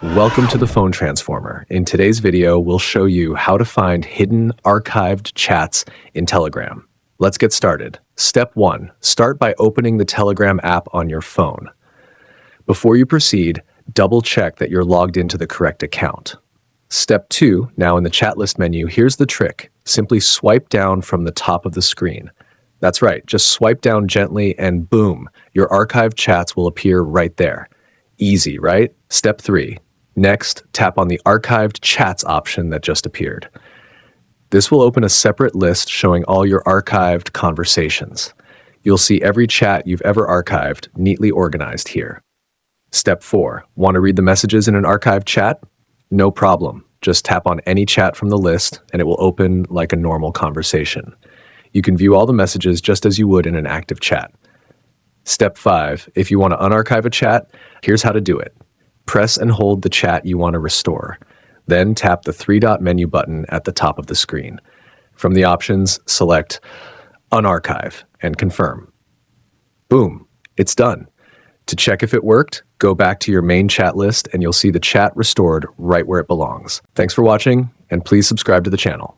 Welcome to the Phone Transformer. In today's video, we'll show you how to find hidden archived chats in Telegram. Let's get started. Step 1. Start by opening the Telegram app on your phone. Before you proceed, double check that you're logged into the correct account. Step 2. Now in the chat list menu, here's the trick. Simply swipe down from the top of the screen. That's right, just swipe down gently and boom, your archived chats will appear right there. Easy, right? Step 3. Next, tap on the Archived Chats option that just appeared. This will open a separate list showing all your archived conversations. You'll see every chat you've ever archived neatly organized here. Step 4. Want to read the messages in an archived chat? No problem. Just tap on any chat from the list and it will open like a normal conversation. You can view all the messages just as you would in an active chat. Step 5. If you want to unarchive a chat, here's how to do it. Press and hold the chat you want to restore. Then tap the three-dot menu button at the top of the screen. From the options, select Unarchive and confirm. Boom, it's done. To check if it worked, go back to your main chat list and you'll see the chat restored right where it belongs. Thanks for watching, and please subscribe to the channel.